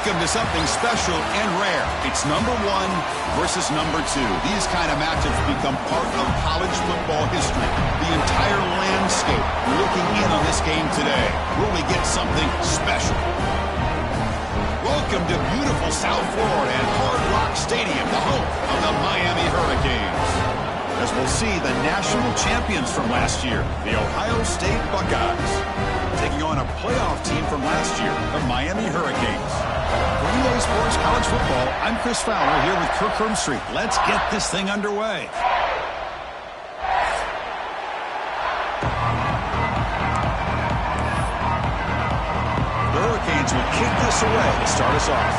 Welcome to something special and rare. It's number 1 versus number 2. These kind of matchups become part of college football history. The entire landscape looking in on this game today. Will we get something special? Welcome to beautiful South Florida and Hard Rock Stadium, the home of the Miami Hurricanes. As we'll see the national champions from last year, the Ohio State Buckeyes, taking on a playoff team from last year, the Miami Hurricanes. For EA Sports College Football, I'm Chris Fowler here with Kirk Herbstreit. Let's get this thing underway. The Hurricanes will kick this away to start us off.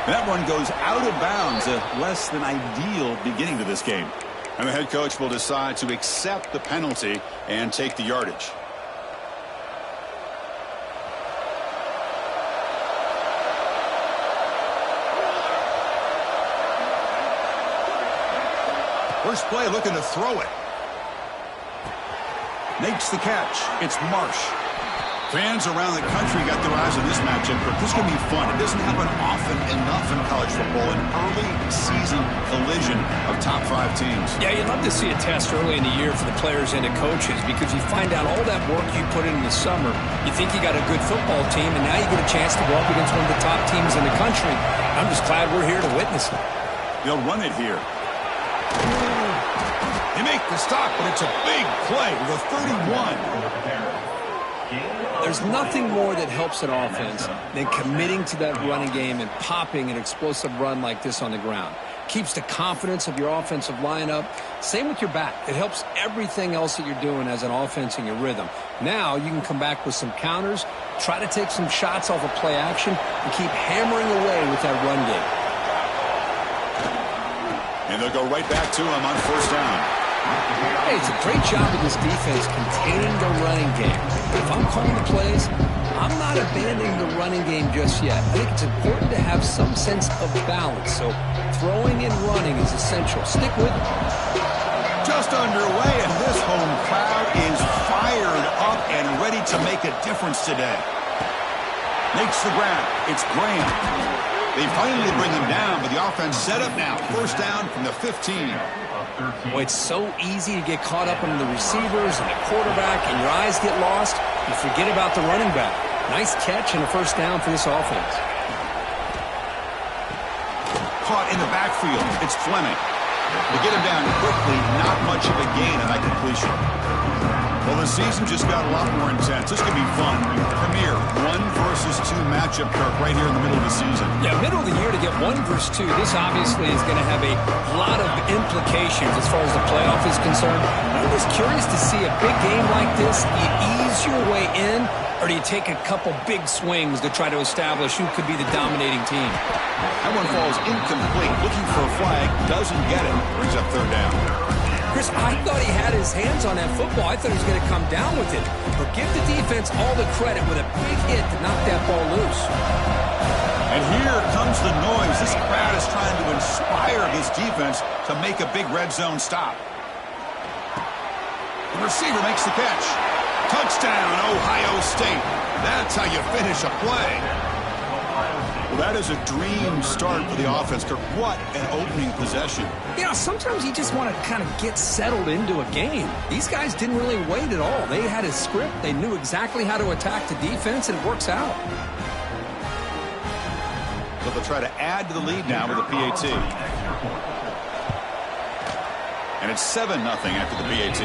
That one goes out of bounds, a less than ideal beginning to this game. And the head coach will decide to accept the penalty and take the yardage. First play looking to throw it. Makes the catch. It's Marsh. Fans around the country got their eyes on this matchup, but this is going to be fun. It doesn't happen often enough in college football, an early season collision of top 5 teams. Yeah, you'd love to see a test early in the year for the players and the coaches because you find out all that work you put in the summer. You think you got a good football team, and now you get a chance to go up against one of the top teams in the country. I'm just glad we're here to witness it. They'll run it here. They make the stop, but it's a big play with a 31. There's nothing more that helps an offense than committing to that running game and popping an explosive run like this on the ground. Keeps the confidence of your offensive lineup. Same with your back. It helps everything else that you're doing as an offense in your rhythm. Now you can come back with some counters, try to take some shots off of play action, and keep hammering away with that run game. And they'll go right back to him on first down. Hey, it's a great job of this defense containing the running game. If I'm calling the plays, I'm not abandoning the running game just yet. I think it's important to have some sense of balance. So throwing and running is essential. Stick with it. Just underway, and this home crowd is fired up and ready to make a difference today. Makes the grab. It's Graham. They finally bring him down, but the offense set up now. First down from the 15. Well, it's so easy to get caught up in the receivers and the quarterback, and your eyes get lost. You forget about the running back. Nice catch and a first down for this offense. Caught in the backfield. It's Fleming. They get him down quickly. Not much of a gain on that completion. Well, the season just got a lot more intense. This could be fun. Premier 1 versus 2 matchup, Kirk, right here in the middle of the season. Yeah, middle of the year to get 1 versus 2. This obviously is going to have a lot of implications as far as the playoff is concerned. I'm just curious to see a big game like this. Do you ease your way in, or do you take a couple big swings to try to establish who could be the dominating team? That one falls incomplete. Looking for a flag. Doesn't get it. Brings up third down. Chris, I thought he had his hands on that football. I thought he was going to come down with it. But give the defense all the credit with a big hit to knock that ball loose. And here comes the noise. This crowd is trying to inspire this defense to make a big red zone stop. The receiver makes the catch. Touchdown, Ohio State. That's how you finish a play. Well, that is a dream start for the offense, Kirk. What an opening possession. You know, sometimes you just want to kind of get settled into a game. These guys didn't really wait at all. They had a script. They knew exactly how to attack the defense, and it works out. So they'll try to add to the lead now with a PAT. And it's 7-0 after the PAT.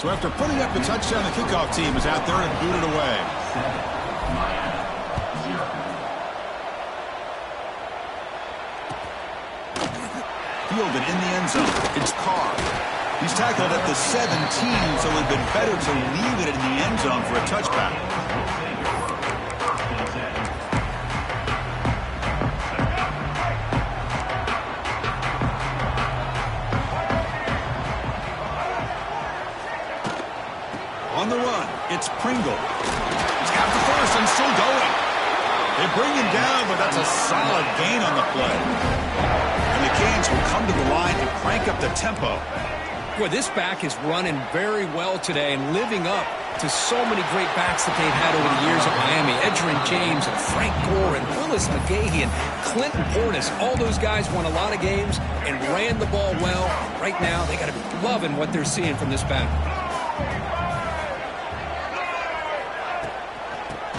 So after putting up the touchdown, the kickoff team is out there and booted away. Fielded in the end zone. It's Carr. He's tackled at the 17, so it would have been better to leave it in the end zone for a touchback. On the run, it's Pringle. He's got the first and still going. They bring him down, but that's a solid gain on the play. And the Canes will come to the line and crank up the tempo. Boy, this back is running very well today and living up to so many great backs that they've had over the years at Miami. Edgerrin James and Frank Gore and Willis McGahee and Clinton Portis. All those guys won a lot of games and ran the ball well. Right now, they got to be loving what they're seeing from this back.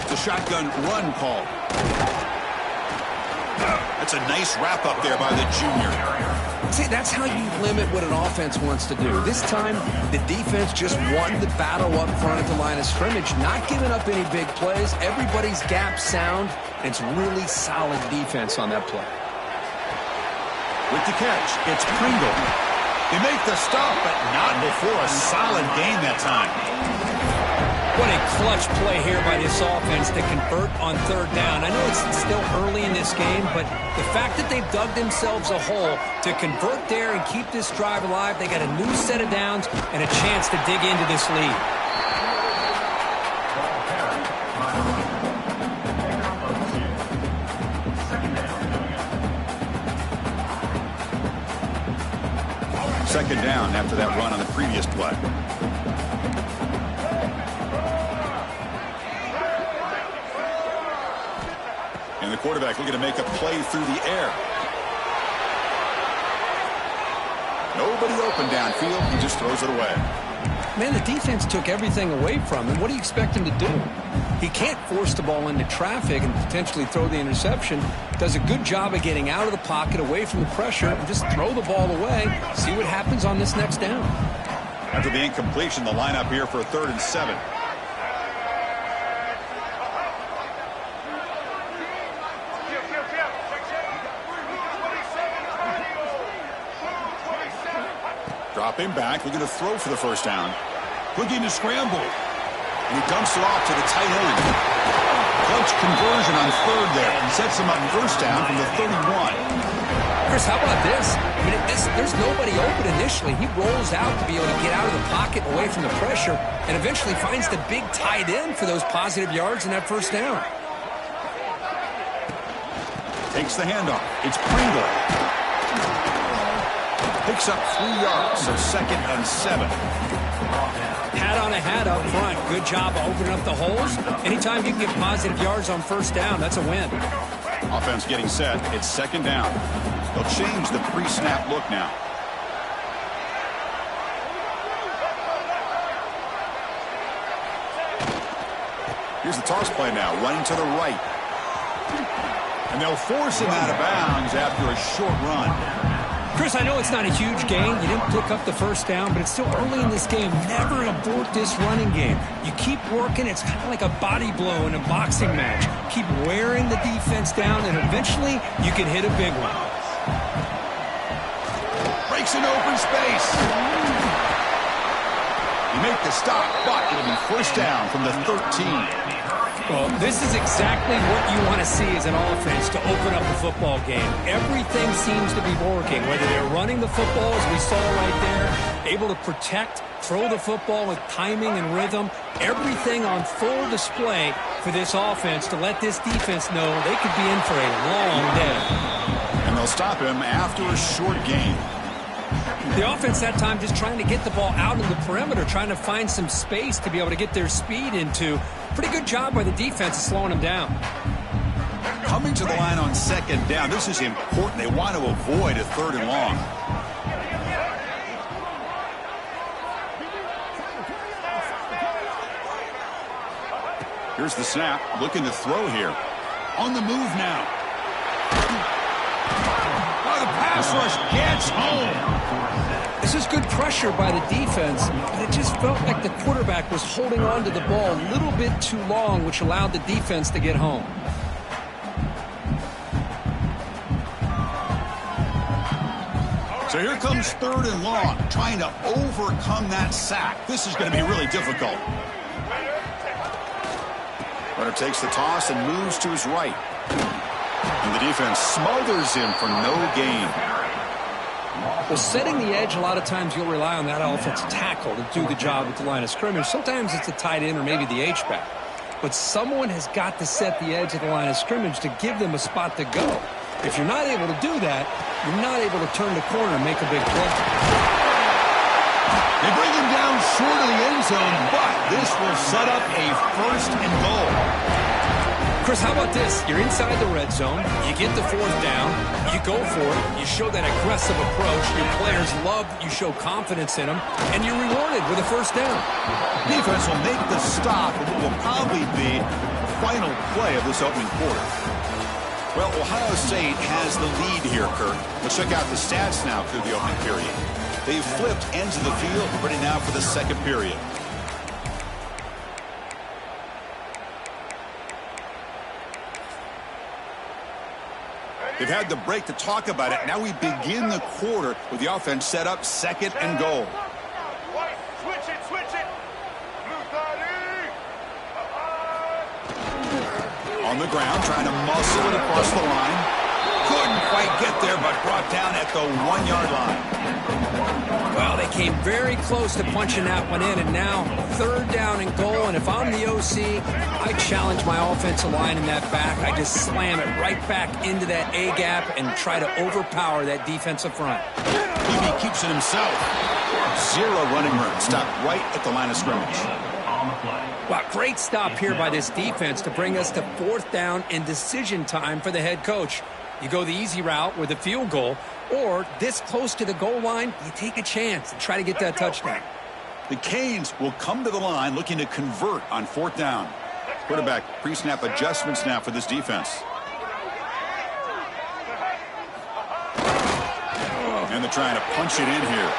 It's a shotgun run call. That's a nice wrap up there by the junior. See, that's how you limit what an offense wants to do. This time, the defense just won the battle up front at the line of scrimmage, not giving up any big plays. Everybody's gap sound, and it's really solid defense on that play. With the catch, it's Pringle. They make the stop, but not before a solid gain that time. What a clutch play here by this offense to convert on third down. I know it's still early in this game, but the fact that they've dug themselves a hole to convert there and keep this drive alive, they got a new set of downs and a chance to dig into this lead. Second down after that run on the previous play. And the quarterback looking to make a play through the air. Nobody open downfield. He just throws it away. Man, the defense took everything away from him. What do you expect him to do? He can't force the ball into traffic and potentially throw the interception. Does a good job of getting out of the pocket, away from the pressure, and just throw the ball away. See what happens on this next down. After the incompletion, the lineup here for 3rd and 7. Dropping back, looking to throw for the first down. Looking to scramble. And he dumps it off to the tight end. Clutch conversion on 3rd there. And sets him up first down from the 31. Chris, how about this? I mean, there's nobody open initially. He rolls out to be able to get out of the pocket, away from the pressure, and eventually finds the big tight end for those positive yards in that first down. Takes the handoff. It's Pringle. Picks up 3 yards, so 2nd and 7. Hat on a hat up front. Good job of opening up the holes. Anytime you can get positive yards on first down, that's a win. Offense getting set. It's 2nd down. They'll change the pre-snap look now. Here's the toss play now, running to the right. And they'll force him out of bounds after a short run. Chris, I know it's not a huge gain. You didn't pick up the first down, but it's still early in this game. Never abort this running game. You keep working. It's kind of like a body blow in a boxing match. Keep wearing the defense down, and eventually you can hit a big one. Breaks an open space. You make the stop, but it'll be first down from the 13. Well, this is exactly what you want to see as an offense to open up the football game. Everything seems to be working, whether they're running the football, as we saw right there, able to protect, throw the football with timing and rhythm, everything on full display for this offense to let this defense know they could be in for a long day. And they'll stop him after a short gain. The offense that time just trying to get the ball out of the perimeter, trying to find some space to be able to get their speed into. Pretty good job by the defense of slowing them down. Coming to the line on 2nd down, this is important. They want to avoid a 3rd and long. Here's the snap, looking to throw here. On the move now. Oh, the pass rush gets home. This is good pressure by the defense, but it just felt like the quarterback was holding on to the ball a little bit too long, which allowed the defense to get home. So here comes 3rd and long, trying to overcome that sack. This is going to be really difficult. Runner takes the toss and moves to his right. And the defense smothers him for no gain. Well, setting the edge, a lot of times you'll rely on that offensive tackle to do the job at the line of scrimmage. Sometimes it's a tight end or maybe the H-back. But someone has got to set the edge of the line of scrimmage to give them a spot to go. If you're not able to do that, you're not able to turn the corner and make a big play. They bring him down short of the end zone, but this will set up a 1st and goal. Chris, how about this? You're inside the red zone. You get the 4th down. You go for it. You show that aggressive approach. Your players love that you show confidence in them, and you're rewarded with a 1st down. Defense will make the stop of what will probably be the final play of this opening quarter. Well, Ohio State has the lead here, Kurt. Let's check out the stats now through the opening period. They've flipped ends of the field, ready now for the 2nd period. They've had the break to talk about it. Now we begin the quarter with the offense set up 2nd and goal. Switch it. On the ground, trying to muscle it across the line. Couldn't quite get there, but brought down at the 1-yard line. Well, they came very close to punching that one in, and now 3rd down and goal. And if I'm the OC, I challenge my offensive line in that back. I just slam it right back into that A-gap and try to overpower that defensive front. He keeps it himself. 0 running room. Stopped right at the line of scrimmage. Wow, great stop here by this defense to bring us to 4th down and decision time for the head coach. You go the easy route with a field goal, or this close to the goal line, you take a chance and try to get that touchdown. The Canes will come to the line looking to convert on 4th down. Quarterback pre-snap adjustments now for this defense. And they're trying to punch it in here.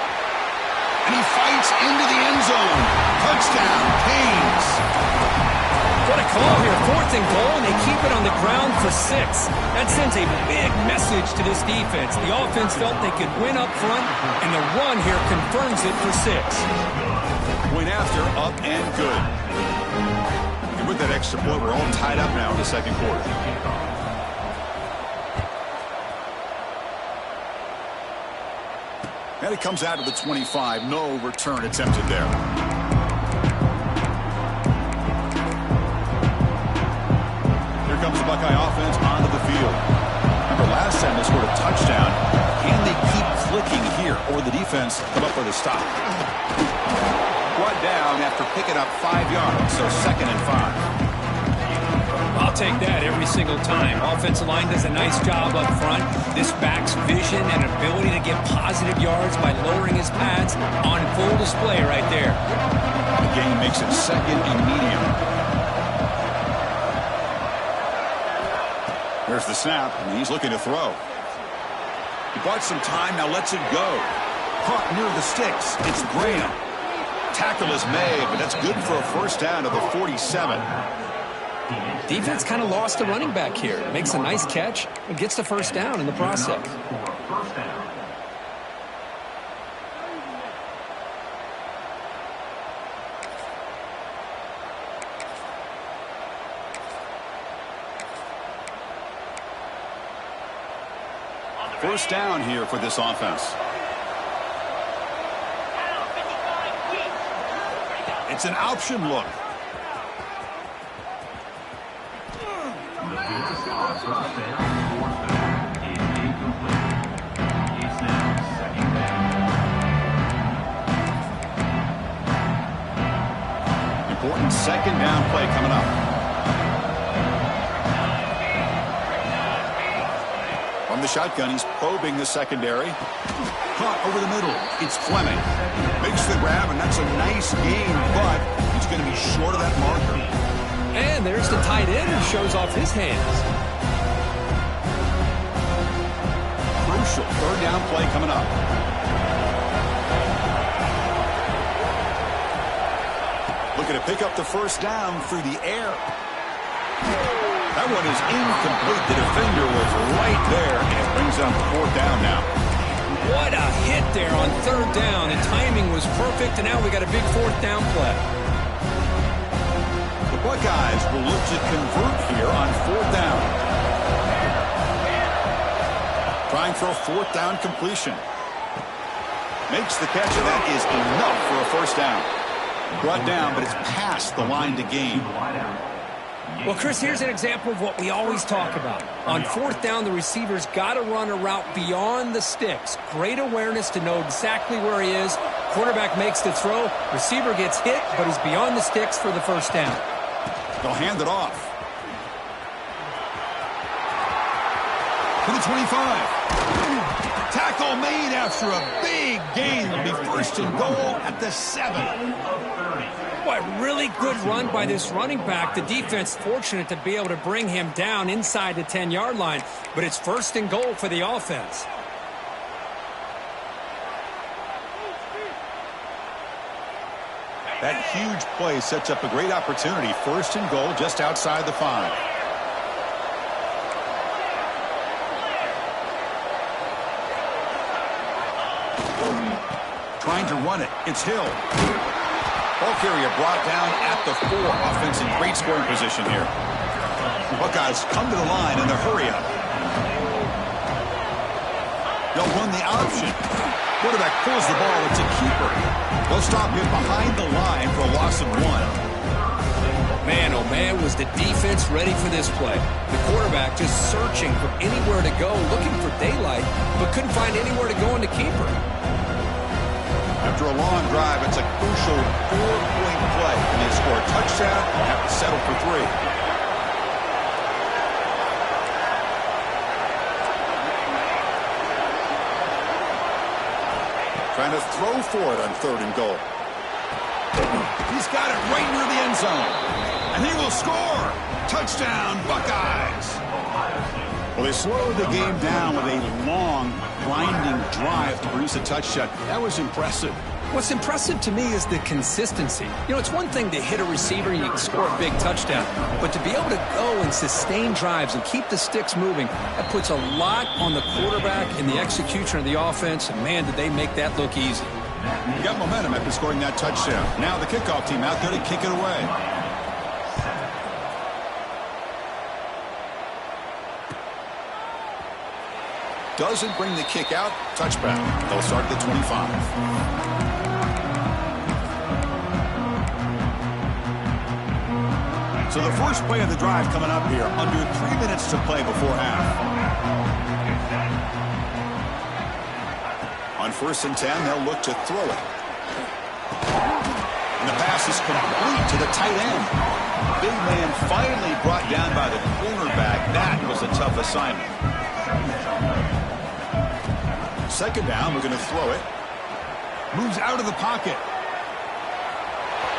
And he fights into the end zone. Touchdown, Canes. What a call here, 4th and goal, and they keep it on the ground for 6. That sends a big message to this defense. The offense felt they could win up front, and the run here confirms it for 6. Point after, up and good. And with that extra point, we're all tied up now in the 2nd quarter. And it comes out of the 25. No return attempted there. Comes the Buckeye offense onto the field. Remember last time they scored a touchdown. Can they keep clicking here, or the defense come up with a stop? Brought down after picking up 5 yards, so 2nd and 5. I'll take that every single time. Offensive line does a nice job up front. This back's vision and ability to get positive yards by lowering his pads on full display right there. The game makes it 2nd and medium. There's the snap, and he's looking to throw. He bought some time, now lets it go. Caught near the sticks. It's Graham. Tackle is made, but that's good for a 1st down to the 47. Defense kind of lost a running back here. Makes a nice catch and gets the 1st down in the process. First down here for this offense. It's an option look. Important 2nd down play coming up. From the shotgun, he's probing the secondary. Caught over the middle. It's Fleming. Makes the grab, and that's a nice gain, but he's going to be short of that marker. And there's the tight end who shows off his hands. Crucial 3rd down play coming up. Looking to pick up the 1st down through the air. That one is incomplete. The defender was right there, and it brings on 4th down now. What a hit there on 3rd down. The timing was perfect, and now we got a big 4th down play. The Buckeyes will look to convert here on 4th down. Trying for a 4th down completion. Makes the catch, and that is enough for a 1st down. Brought down, but it's past the line to gain. Well, Chris, here's an example of what we always talk about. On fourth down, the receiver's got to run a route beyond the sticks. Great awareness to know exactly where he is. Quarterback makes the throw. Receiver gets hit, but he's beyond the sticks for the first down. They'll hand it off. To the 25. Tackle made after a big gain. It'll be first and goal at the 7. What really good run by this running back. The defense fortunate to be able to bring him down inside the 10-yard line, but it's first and goal for the offense. That huge play sets up a great opportunity. First and goal just outside the 5. Trying to run it. It's Hill. Ball carrier brought down at the 4. Offense in great scoring position here. Buckeyes come to the line in the hurry up. They'll run the option. Quarterback pulls the ball. It's a keeper. They'll stop him behind the line for a loss of 1. Man, oh man, was the defense ready for this play. The quarterback just searching for anywhere to go, looking for daylight, but couldn't find anywhere to go in the keeper. After a long drive, it's a crucial 4-point play. And they score a touchdown and have to settle for 3. Trying to throw for it on 3rd and goal. He's got it right near the end zone. And he will score. Touchdown, Buckeyes. Well, they slowed the game down with a long, grinding drive to produce a touchdown. That was impressive. What's impressive to me is the consistency. You know, it's one thing to hit a receiver and you can score a big touchdown, but to be able to go and sustain drives and keep the sticks moving, that puts a lot on the quarterback and the execution of the offense, and man, did they make that look easy. You got momentum after scoring that touchdown. Now the kickoff team out there to kick it away. Doesn't bring the kick out. Touchback. They'll start at the 25. So the first play of the drive coming up here. Under 3 minutes to play before half. On 1st and 10, they'll look to throw it. And the pass is complete to the tight end. Big man finally brought down by the cornerback. That was a tough assignment. 2nd down, we're going to throw it. Moves out of the pocket.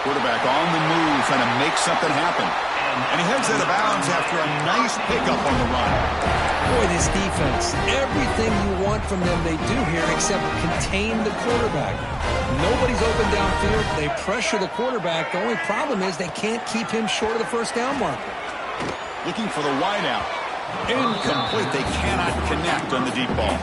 Quarterback on the move, trying to make something happen. And he heads out of bounds after a nice pickup on the run. Boy, this defense, everything you want from them they do here except contain the quarterback. Nobody's open downfield. They pressure the quarterback. The only problem is they can't keep him short of the first down marker. Looking for the wideout. Incomplete. They cannot connect on the deep ball.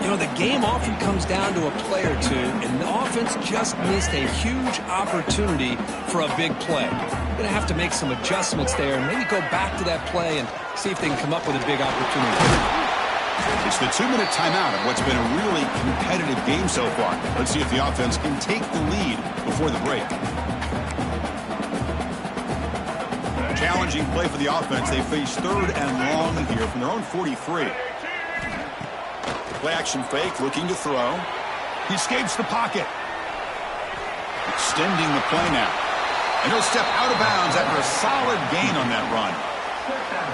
You know, the game often comes down to a play or two, and the offense just missed a huge opportunity for a big play. They're going to have to make some adjustments there and maybe go back to that play and see if they can come up with a big opportunity. It's the 2-minute timeout of what's been a really competitive game so far. Let's see if the offense can take the lead before the break. Challenging play for the offense. They face 3rd and long here from their own 43. Play action fake, looking to throw. He escapes the pocket. Extending the play now. And he'll step out of bounds after a solid gain on that run.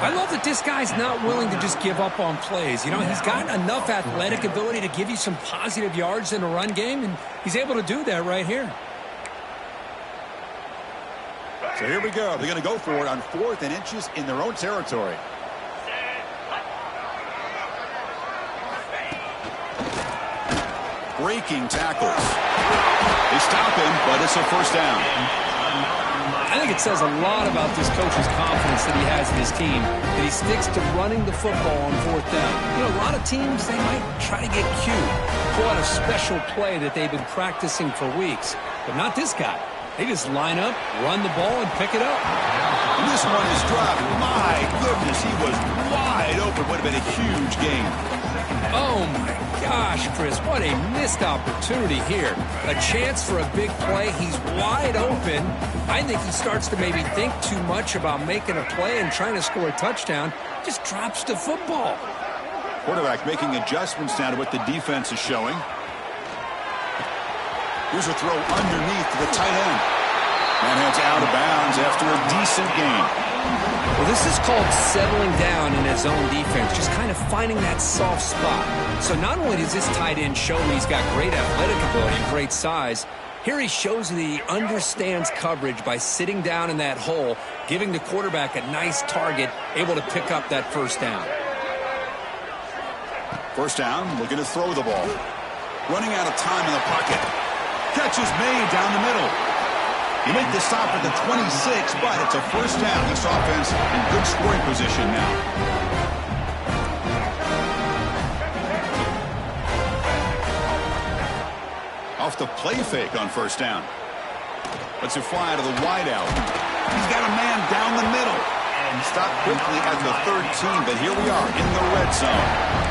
I love that this guy's not willing to just give up on plays. You know, he's got enough athletic ability to give you some positive yards in a run game, and he's able to do that right here. So here we go. They're going to go for it on 4th and inches in their own territory. Breaking tackles. They stop him, but it's a first down. I think it says a lot about this coach's confidence that he has in his team, that he sticks to running the football on 4th down. You know, a lot of teams, they might try to get cute, pull out a special play that they've been practicing for weeks, but not this guy. They just line up, run the ball, and pick it up. And this one is dropped. My goodness, he was wide open. Would have been a huge gain. Oh, my gosh, Chris, what a missed opportunity here. A chance for a big play. He's wide open. I think he starts to maybe think too much about making a play and trying to score a touchdown. Just drops the football. Quarterback making adjustments now to what the defense is showing. Here's a throw underneath to the tight end. And it's out of bounds after a decent gain. Well, this is called settling down in his own defense, just kind of finding that soft spot. So not only does this tight end show he's got great athletic ability and great size, here he shows that he understands coverage by sitting down in that hole, giving the quarterback a nice target, able to pick up that first down. First down, looking to throw the ball. Running out of time in the pocket. Catch is made down the middle. He made the stop at the 26, but it's a first down. This offense in good scoring position now. Off the play fake on first down. Lets it fly to the wideout. He's got a man down the middle. And stopped quickly at the 13, but here we are in the red zone.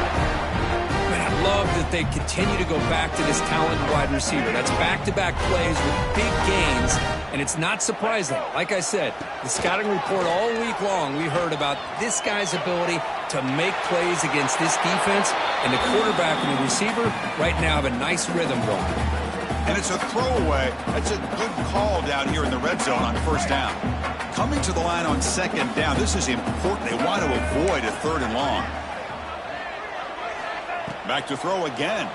Love that they continue to go back to this talented wide receiver. That's back-to-back plays with big gains, and it's not surprising. Like I said, the scouting report all week long, we heard about this guy's ability to make plays against this defense, and the quarterback and the receiver right now have a nice rhythm going. And it's a throwaway. That's a good call down here in the red zone on first down. Coming to the line on second down, this is important. They want to avoid a third and long. Back to throw again.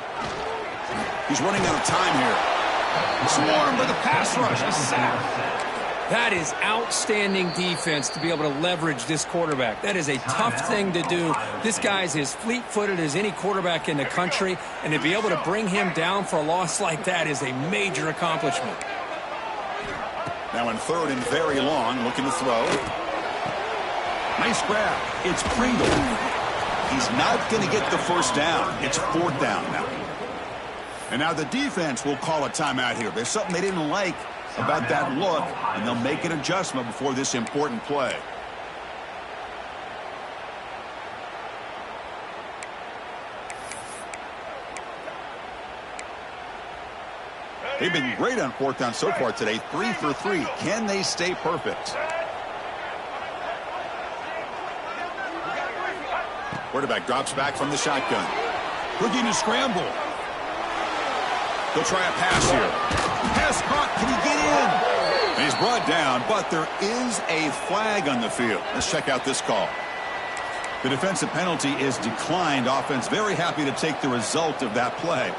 He's running out of time here. Swarmed with a pass rush. A sack. That is outstanding defense to be able to leverage this quarterback. That is a tough thing to do. This guy's as fleet-footed as any quarterback in the country, and to be able to bring him down for a loss like that is a major accomplishment. Now in third and very long, looking to throw. Nice grab. It's Pringle. He's not going to get the first down. It's fourth down now. And now the defense will call a timeout here. There's something they didn't like about that look, and they'll make an adjustment before this important play. They've been great on fourth down so far today. 3 for 3. Can they stay perfect? Quarterback drops back from the shotgun. Looking to scramble. They'll try a pass here. Pass caught. Can he get in? And he's brought down, but there is a flag on the field. Let's check out this call. The defensive penalty is declined. Offense very happy to take the result of that play.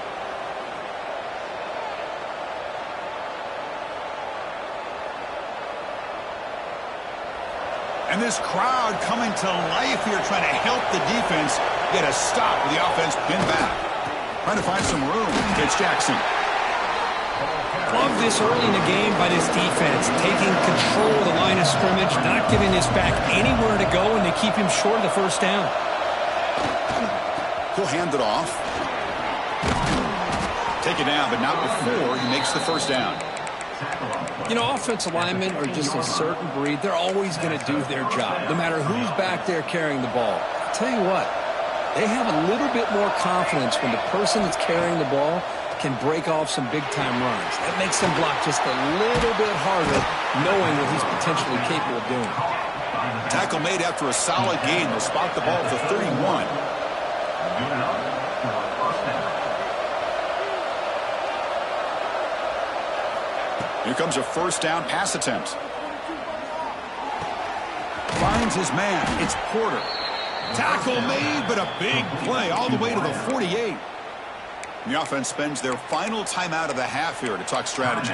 And this crowd coming to life here, trying to help the defense get a stop with the offense pinned back. Trying to find some room. It's Jackson. Love this early in the game by this defense, taking control of the line of scrimmage, not giving this back anywhere to go, and to keep him short of the first down. He'll hand it off. Take it down, but not before he makes the first down. You know, offensive linemen are just a certain breed. They're always going to do their job, no matter who's back there carrying the ball. I'll tell you what, they have a little bit more confidence when the person that's carrying the ball can break off some big-time runs. That makes them block just a little bit harder, knowing what he's potentially capable of doing. Tackle made after a solid gain. They'll spot the ball at the 31. Here comes a first down pass attempt. Finds his man. It's Porter. Tackle made, but a big play all the way to the 48. And the offense spends their final timeout of the half here to talk strategy.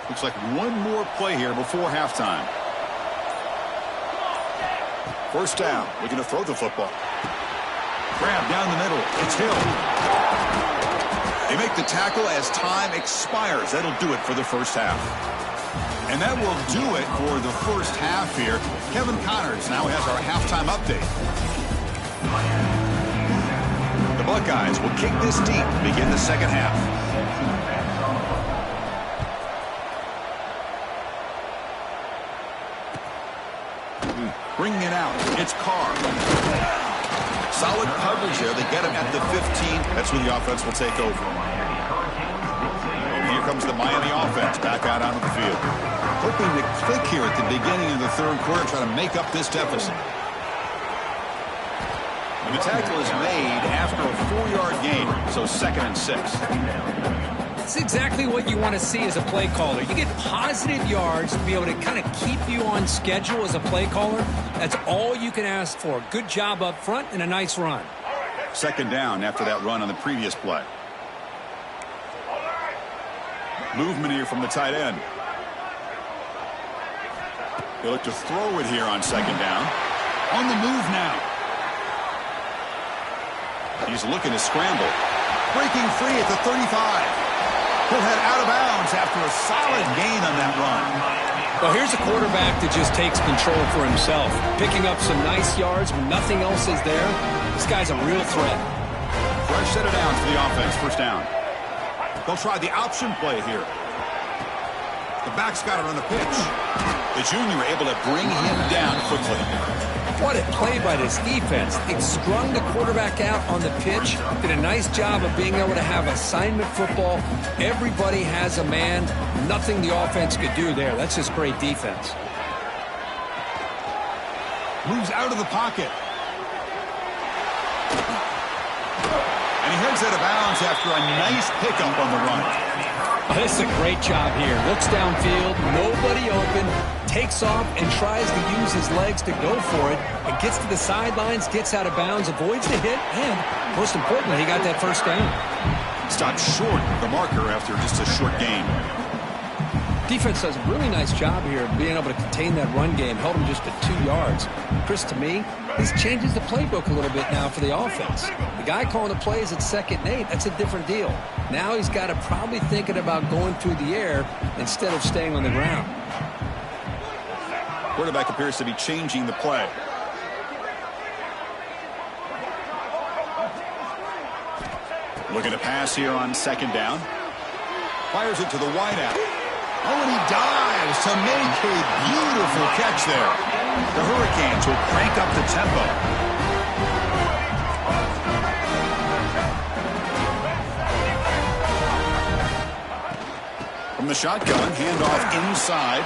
Looks like one more play here before halftime. First down, looking to throw the football. Grab down the middle. It's Hill. They make the tackle as time expires. That'll do it for the first half. And that will do it for the first half here. Kevin Connors now has our halftime update. The Buckeyes will kick this deep to begin the second half. Bringing it out, it's Carr. Solid coverage there. They get him at the 15. That's where the offense will take over. And here comes the Miami offense back out onto the field. Hoping to click here at the beginning of the third quarter, trying to make up this deficit. And the tackle is made after a 4-yard gain, so 2nd and 6. It's exactly what you want to see as a play caller. You get positive yards to be able to kind of keep you on schedule as a play caller. That's all you can ask for. Good job up front and a nice run. 2nd down after that run on the previous play. Movement here from the tight end. They look to throw it here on 2nd down. On the move now. He's looking to scramble. Breaking free at the 35. He'll head out of bounds after a solid gain on that run. Well, here's a quarterback that just takes control for himself. Picking up some nice yards when nothing else is there. This guy's a real threat. Fresh set of downs for the offense. First down. They'll try the option play here. The back's got it on the pitch. The junior able to bring him down quickly. What a play by this defense. They strung the quarterback out on the pitch. Did a nice job of being able to have assignment football. Everybody has a man. Nothing the offense could do there. That's just great defense. Moves out of the pocket. And he heads out of bounds after a nice pickup on the run. Oh, this is a great job here. Looks downfield, nobody open, takes off and tries to use his legs to go for it. It gets to the sidelines, gets out of bounds, avoids the hit, and most importantly, he got that first down. Stopped short of the marker after just a short gain. Defense does a really nice job here of being able to contain that run game, held him just to 2 yards. Chris, to me, this changes the playbook a little bit now for the offense. The guy calling the plays at 2nd and 8, that's a different deal. Now he's got to probably thinking about going through the air instead of staying on the ground. Quarterback appears to be changing the play. Looking to pass here on 2nd down. Fires it to the wideout. Oh, and he dives to make a beautiful catch there. The Hurricanes will crank up the tempo. From the shotgun, handoff inside.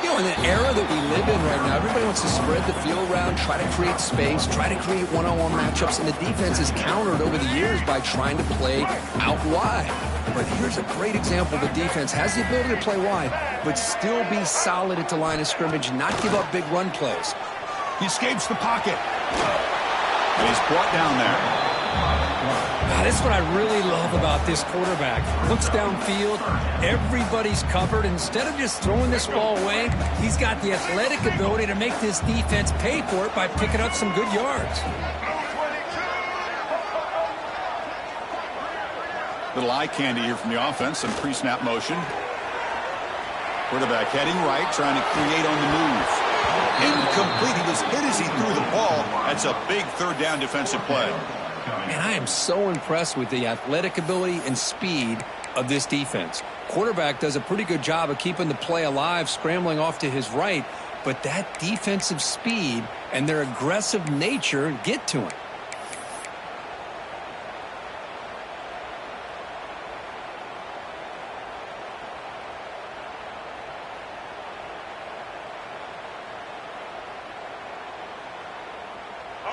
You know, in the era that we live in right now, everybody wants to spread the field around, try to create space, try to create one-on-one matchups, and the defense is countered over the years by trying to play out wide. But here's a great example. The defense has the ability to play wide, but still be solid at the line of scrimmage and not give up big run plays. He escapes the pocket. And he's brought down there. Now, this is what I really love about this quarterback. Looks downfield, everybody's covered. Instead of just throwing this ball away, he's got the athletic ability to make this defense pay for it by picking up some good yards. Little eye candy here from the offense, some pre-snap motion. Quarterback heading right, trying to create on the move. Incomplete. He was hit as he threw the ball. That's a big 3rd down defensive play. And I am so impressed with the athletic ability and speed of this defense. Quarterback does a pretty good job of keeping the play alive, scrambling off to his right, but that defensive speed and their aggressive nature get to him.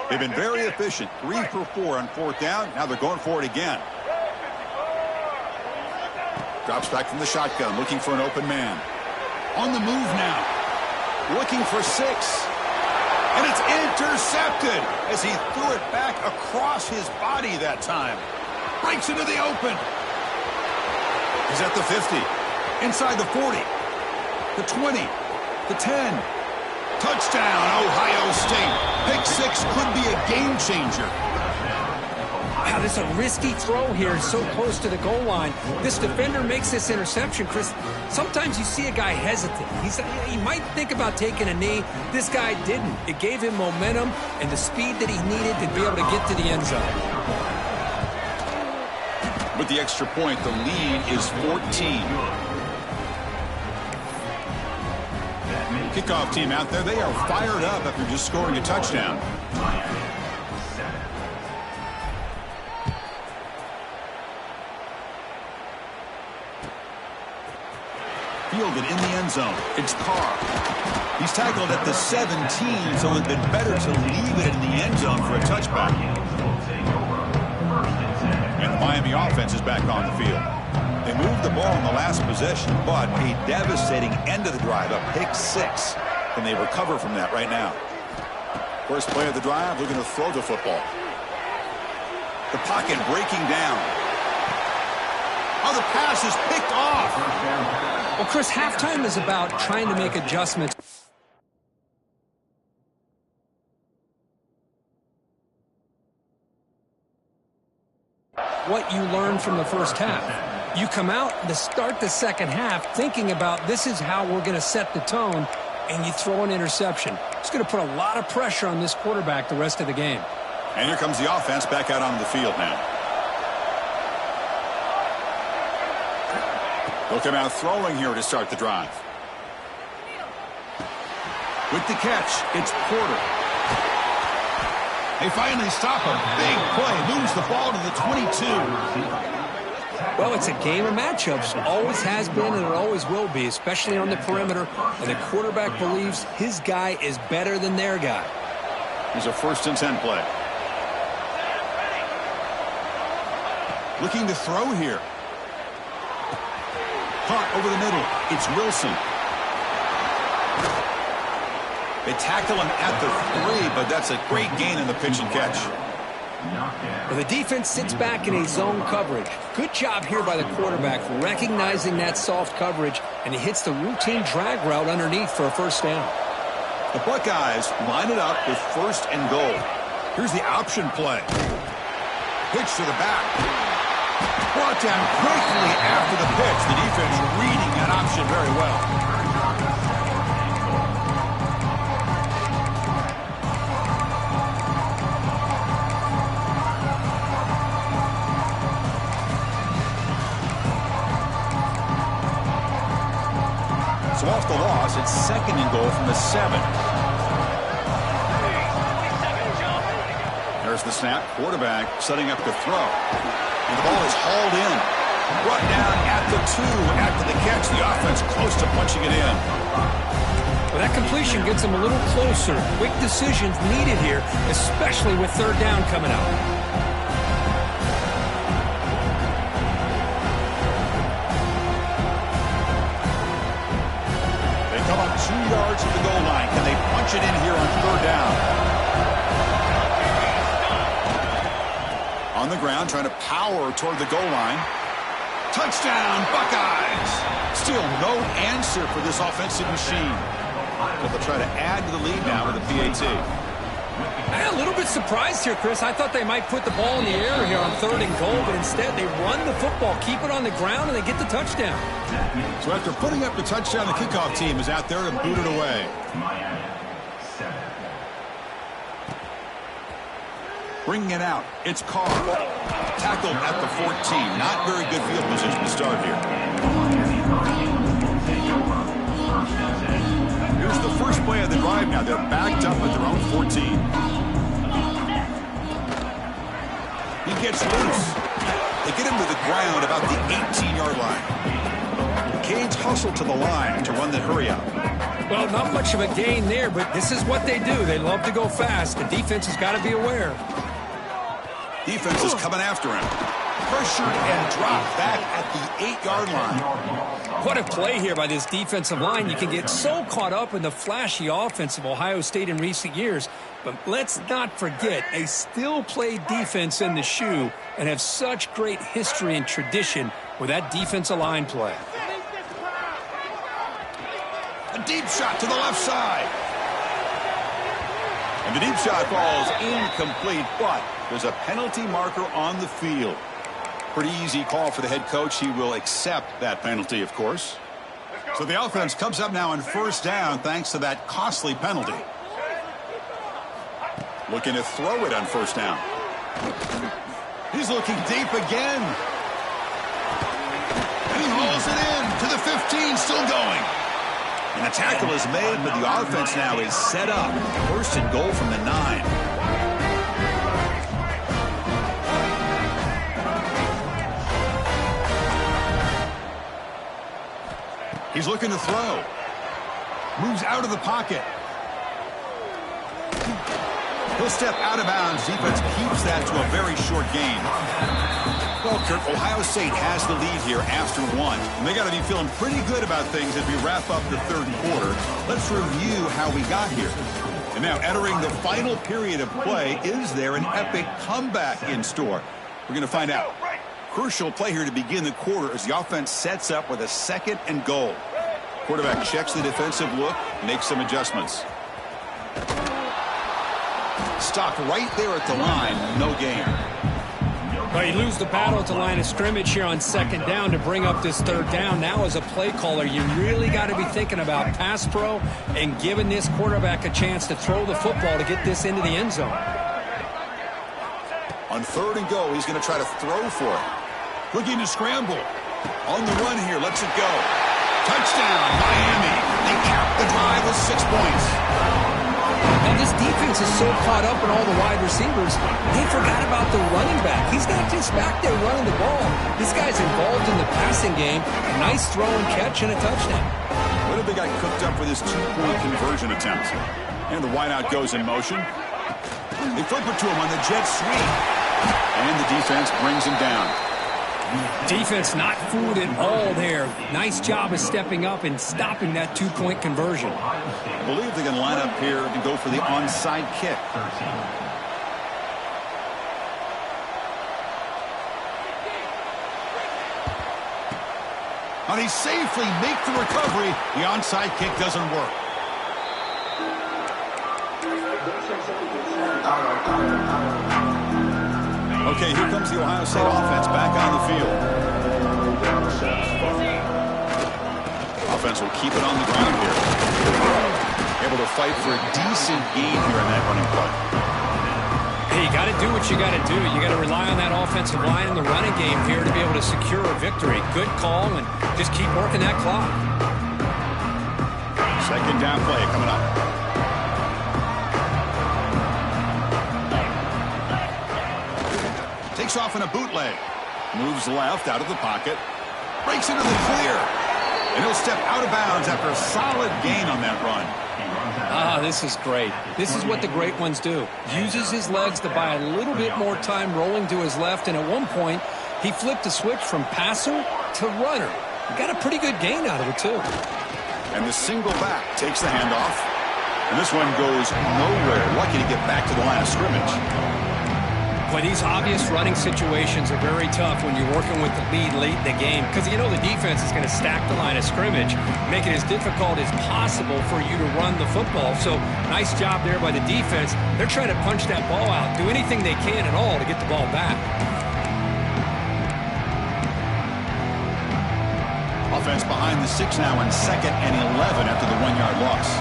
They've been very efficient. 3 for 4 on 4th down. Now they're going for it again. Drops back from the shotgun, looking for an open man. On the move now. Looking for 6. And it's intercepted as he threw it back across his body that time. Breaks into the open. He's at the 50. Inside the 40. The 20. The 10. Touchdown, Ohio State. Pick 6 could be a game changer. Wow, this is a risky throw here, so close to the goal line. This defender makes this interception, Chris. Sometimes you see a guy hesitate. He might think about taking a knee. This guy didn't. It gave him momentum and the speed that he needed to be able to get to the end zone. With the extra point, the lead is 14. Kickoff team out there, they are fired up after just scoring a touchdown. Fielded in the end zone. It's Carr. He's tackled at the 17, so it would have been better to leave it in the end zone for a touchback. And the Miami offense is back on the field. They moved the ball in the last possession, but a devastating end of the drive, a pick 6. And they recover from that right now. First play of the drive, looking to throw the football. The pocket breaking down. Oh, the pass is picked off. Well, Chris, halftime is about trying to make adjustments. What you learned from the first half. You come out to start the second half thinking about this is how we're going to set the tone, and you throw an interception. It's going to put a lot of pressure on this quarterback the rest of the game. And here comes the offense back out onto the field now. They'll come out throwing here to start the drive. With the catch, it's Porter. They finally stop him. Big play. Moves the ball to the 22. Well, it's a game of matchups. Always has been and it always will be, especially on the perimeter. And the quarterback believes his guy is better than their guy. Here's a 1st and 10 play. Looking to throw here. Caught over the middle. It's Wilson. They tackle him at the 3, but that's a great gain in the pitch and catch. Well, the defense sits back in a zone coverage. Good job here by the quarterback recognizing that soft coverage, and he hits the routine drag route underneath for a first down. The Buckeyes line it up with 1st and goal. Here's the option play. Pitch to the back. Brought down quickly after the pitch. The defense reading that option very well. So off the loss, it's 2nd and goal from the 7. There's the snap. Quarterback setting up to throw. And the ball is hauled in. Brought down at the 2 after the catch. The offense close to punching it in. Well, that completion gets them a little closer. Quick decisions needed here, especially with 3rd down coming up. They come up 2 yards to the goal line. Can they punch it in here on 3rd down? On the ground, trying to power toward the goal line. Touchdown, Buckeyes! Still no answer for this offensive machine. But they'll try to add to the lead now with a PAT. I'm a little bit surprised here, Chris. I thought they might put the ball in the air here on 3rd and goal, but instead they run the football, keep it on the ground, and they get the touchdown. So after putting up the touchdown, the kickoff team is out there to boot it away. Bringing it out, it's Carr. Tackled at the 14. Not very good field position to start here. Here's the first play of the drive now. They're backed up at their own 14. He gets loose. They get him to the ground about the 18-yard line. The Canes hustle to the line to run the hurry out. Well, not much of a gain there, but this is what they do. They love to go fast. The defense has got to be aware. Defense is coming after him. Pressured and dropped back at the 8-yard line. What a play here by this defensive line. You can get so caught up in the flashy offense of Ohio State in recent years, but let's not forget, they still play defense in the shoe and have such great history and tradition with that defensive line play. A deep shot to the left side. And the deep shot falls incomplete, but there's a penalty marker on the field. Pretty easy call for the head coach. He will accept that penalty, of course. So the offense comes up now on first down thanks to that costly penalty. Looking to throw it on first down. He's looking deep again. And he hauls it in to the 15, still going. And the tackle is made, but the offense now is set up. First and goal from the 9. He's looking to throw. Moves out of the pocket. He'll step out of bounds. Defense keeps that to a very short gain. Well, Kirk, Ohio State has the lead here after 1. And they got to be feeling pretty good about things as we wrap up the third quarter. Let's review how we got here. And now entering the final period of play, is there an epic comeback in store? We're going to find out. Crucial play here to begin the quarter as the offense sets up with a second and goal. Quarterback checks the defensive look, makes some adjustments. Stopped right there at the line, no gain. Well, you lose the battle at the line of scrimmage here on second down to bring up this third down. Now as a play caller, you really got to be thinking about pass pro and giving this quarterback a chance to throw the football to get this into the end zone. On third and goal, he's going to try to throw for it. Looking to scramble. On the run here, lets it go. Touchdown, Miami. They cap the drive with 6 points. Now this defense is so caught up in all the wide receivers, they forgot about the running back. He's not just back there running the ball. This guy's involved in the passing game. Nice throw and catch and a touchdown. What if they got cooked up for this 2-point conversion attempt? And the wideout goes in motion. They flip it to him on the jet sweep. And the defense brings him down. Defense not fooled at all there. Nice job of stepping up and stopping that 2-point conversion. I believe they're going to line up here and go for the onside kick. And he safely make the recovery. The onside kick doesn't work. Okay, here comes the Ohio State offense back on the field. Offense will keep it on the ground here. Able to fight for a decent gain here in that running play. Hey, you got to do what you got to do. You got to rely on that offensive line in the running game here to be able to secure a victory. Good call, and just keep working that clock. Second down play coming up. Takes off in a bootleg. Moves left out of the pocket. Breaks into the clear. And he'll step out of bounds after a solid gain on that run. Ah, this is great. This is what the great ones do. Uses his legs to buy a little bit more time rolling to his left. And at one point, he flipped the switch from passer to runner. He got a pretty good gain out of it, too. And the single back takes the handoff. And this one goes nowhere. Lucky to get back to the line of scrimmage. But these obvious running situations are very tough when you're working with the lead late in the game because you know the defense is going to stack the line of scrimmage, make it as difficult as possible for you to run the football. So nice job there by the defense. They're trying to punch that ball out, do anything they can at all to get the ball back. Offense behind the 6 now in 2nd and 11 after the 1-yard loss.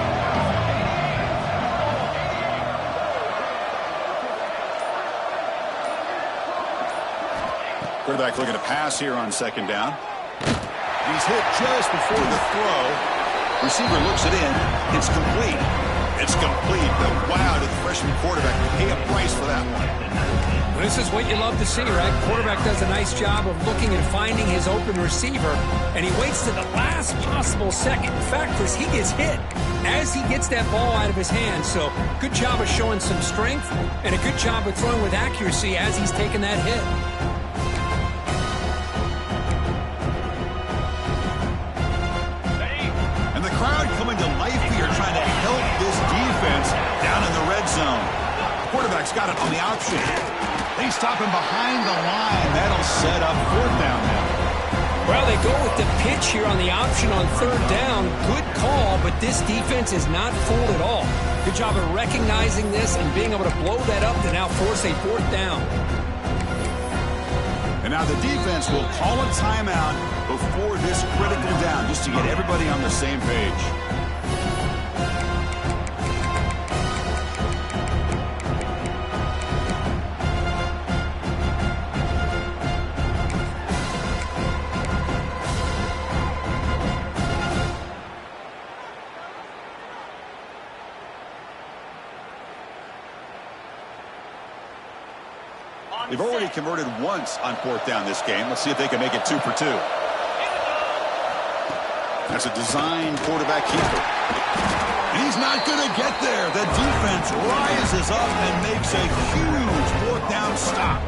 Quarterback looking to pass here on 2nd down. He's hit just before the throw. Receiver looks it in. It's complete. It's complete. But wow, did the freshman quarterback pay a price for that one. This is what you love to see, right? Quarterback does a nice job of looking and finding his open receiver, and he waits to the last possible second. In fact, Chris, he gets hit as he gets that ball out of his hands. So good job of showing some strength and a good job of throwing with accuracy as he's taking that hit. Coming to life here, trying to help this defense down in the red zone. Quarterback's got it on the option. They stop him behind the line. That'll set up 4th down now. Well, they go with the pitch here on the option on 3rd down. Good call, but this defense is not fooled at all. Good job of recognizing this and being able to blow that up to now force a fourth down. And now the defense will call a timeout before this critical down, just to get everybody on the same page. They've already converted once on fourth down this game. Let's see if they can make it 2 for 2. That's a design quarterback keeper. And he's not going to get there. The defense rises up and makes a huge fourth down stop.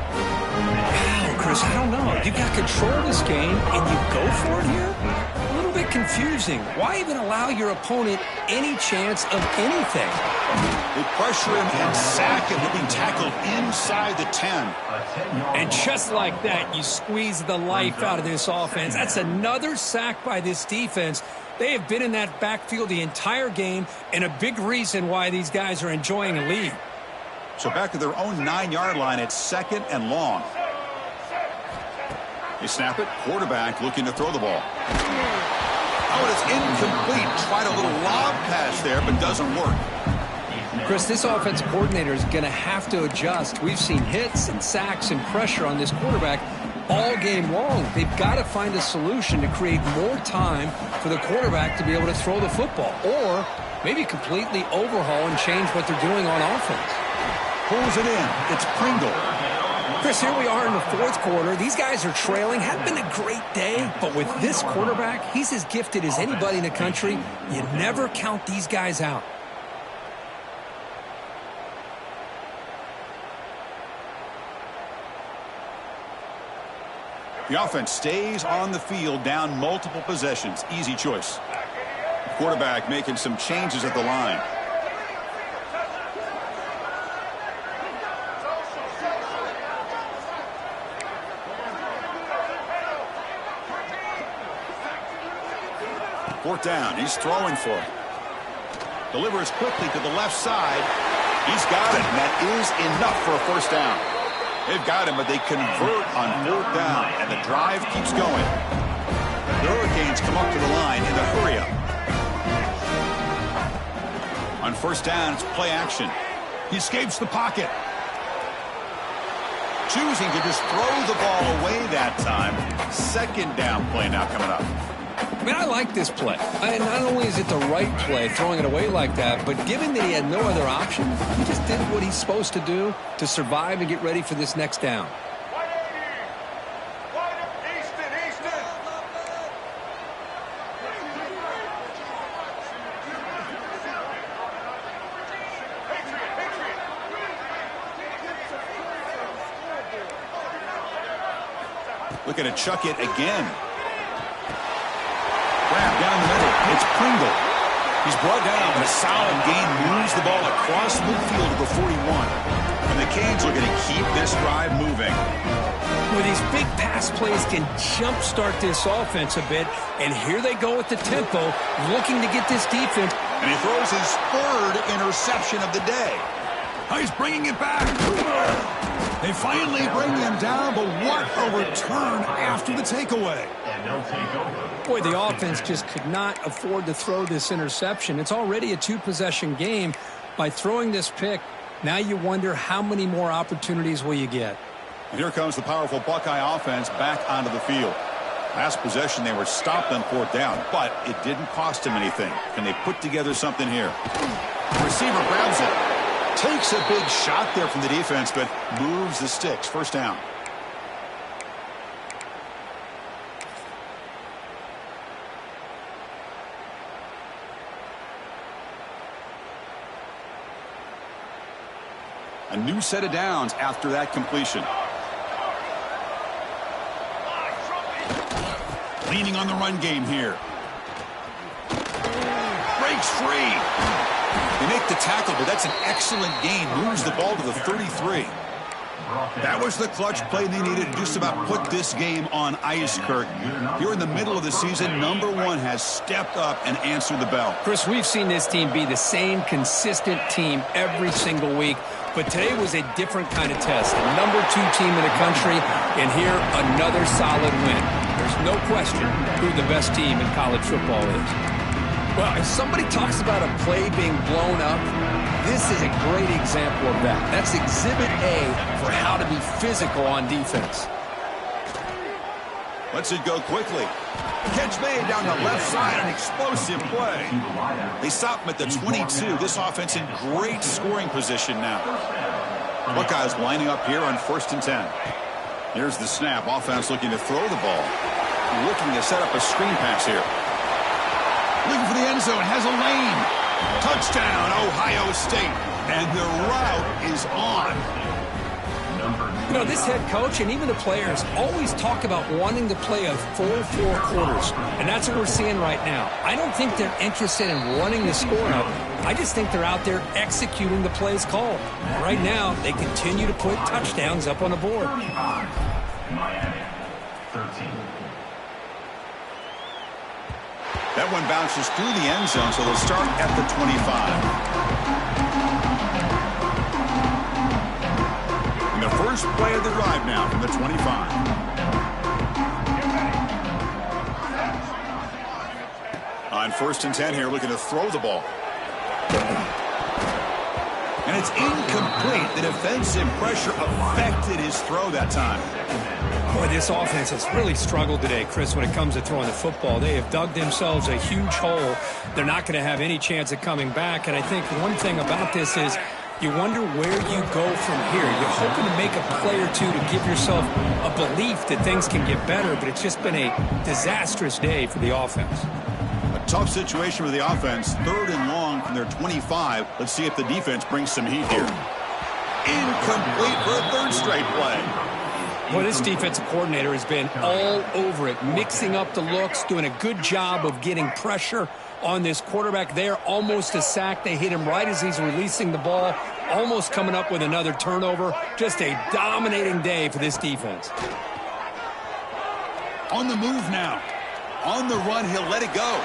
Chris, I don't know. You got control of this game and you go for it here? A little bit confusing. Why even allow your opponent any chance of anything? They pressure him and sack him. He'll be tackled inside the 10. And just like that, you squeeze the life out of this offense. That's another sack by this defense. They have been in that backfield the entire game, and a big reason why these guys are enjoying a lead. So back to their own 9-yard line. It's 2nd and long. They snap it. Quarterback looking to throw the ball. Oh, it's incomplete. Tried a little lob pass there, but doesn't work. Chris, this offensive coordinator is going to have to adjust. We've seen hits and sacks and pressure on this quarterback all game long. They've got to find a solution to create more time for the quarterback to be able to throw the football, or maybe completely overhaul and change what they're doing on offense. Pulls it in. It's Pringle. Chris, here we are in the fourth quarter. These guys are trailing. Hadn't been a great day, but with this quarterback, he's as gifted as anybody in the country. You never count these guys out. The offense stays on the field, down multiple possessions. Easy choice. Quarterback making some changes at the line. Fourth down. He's throwing for it. Delivers quickly to the left side. He's got it, and that is enough for a first down. They've got him, but they convert on fourth down, and the drive keeps going. The Hurricanes come up to the line in the hurry-up. On first down, it's play action. He escapes the pocket. Choosing to just throw the ball away that time. Second down play now coming up. I mean, I like this play. And not only is it the right play, throwing it away like that, but given that he had no other option, he just did what he's supposed to do to survive and get ready for this next down. Looking to chuck it again. Grab down the middle. It's Pringle. He's brought down, but a solid gain moves the ball across midfield to the 41. And the Canes are going to keep this drive moving. Well, these big pass plays can jumpstart this offense a bit, and here they go with the tempo, looking to get this defense. And he throws his 3rd interception of the day. Oh, he's bringing it back. They finally bring him down, but what a return after the takeaway. Boy, the offense just could not afford to throw this interception. It's already a 2-possession game. By throwing this pick, now you wonder how many more opportunities will you get. And here comes the powerful Buckeye offense back onto the field. Last possession, they were stopped on fourth down, but it didn't cost them anything. Can they put together something here? The receiver grabs it. Takes a big shot there from the defense, but moves the sticks. First down. A new set of downs after that completion. Leaning on the run game here. Breaks free. They make the tackle, but that's an excellent gain. Moves the ball to the 33. That was the clutch play they needed to just about put this game on ice, Kirk. Here in the middle of the season, number one has stepped up and answered the bell. Chris, we've seen this team be the same consistent team every single week, but today was a different kind of test. The number 2 team in the country, and here another solid win. There's no question who the best team in college football is. Well, if somebody talks about a play being blown up, this is a great example of that. That's Exhibit A for how to be physical on defense. Lets it go quickly. Catch made down the left side, an explosive play. They stop him at the 22. This offense in great scoring position now. Buckeyes lining up here on 1st and 10. Here's the snap. Offense looking to throw the ball. Looking to set up a screen pass here. Looking for the end zone. Has a lane. Touchdown, Ohio State. And the route is on. You know, this head coach and even the players always talk about wanting to play a full 4 quarters. And that's what we're seeing right now. I don't think they're interested in running the score up. I just think they're out there executing the plays called. Right now, they continue to put touchdowns up on the board. Miami, 13. That one bounces through the end zone, so they'll start at the 25. And the first play of the drive now from the 25. On 1st and 10 here, looking to throw the ball. And it's incomplete. The defensive pressure affected his throw that time. Boy, this offense has really struggled today, Chris, when it comes to throwing the football. They have dug themselves a huge hole. They're not going to have any chance of coming back. And I think one thing about this is you wonder where you go from here. You're hoping to make a play or two to give yourself a belief that things can get better, but it's just been a disastrous day for the offense. A tough situation for the offense. 3rd and long from their 25. Let's see if the defense brings some heat here. Incomplete for a 3rd straight play. Boy, this defensive coordinator has been all over it, mixing up the looks, doing a good job of getting pressure on this quarterback there. Almost a sack. They hit him right as he's releasing the ball, almost coming up with another turnover. Just a dominating day for this defense. On the move now. On the run, he'll let it go.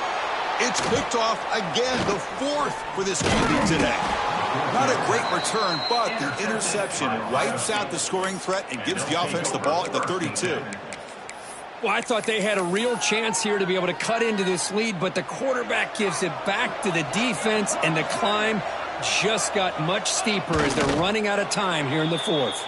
It's picked off again, the 4th for this QB today. Not a great return, but the interception wipes out the scoring threat and gives the offense the ball at the 32. Well, I thought they had a real chance here to be able to cut into this lead, but the quarterback gives it back to the defense, and the climb just got much steeper as they're running out of time here in the 4th.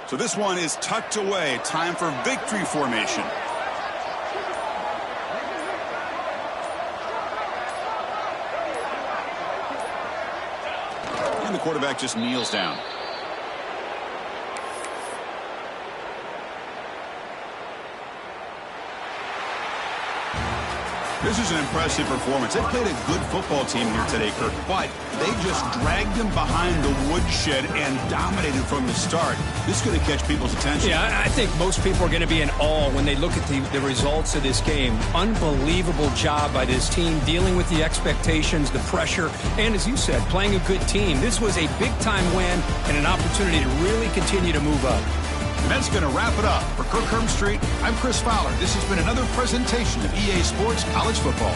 So this one is tucked away. Time for victory formation. And the quarterback just kneels down. This is an impressive performance. They played a good football team here today, Kirk, but they just dragged them behind the woodshed and dominated from the start. This is going to catch people's attention. Yeah, I think most people are going to be in awe when they look at the results of this game. Unbelievable job by this team, dealing with the expectations, the pressure, and as you said, playing a good team. This was a big-time win and an opportunity to really continue to move up. And that's going to wrap it up. For Kirk Herbstreit, I'm Chris Fowler. This has been another presentation of EA Sports College Football.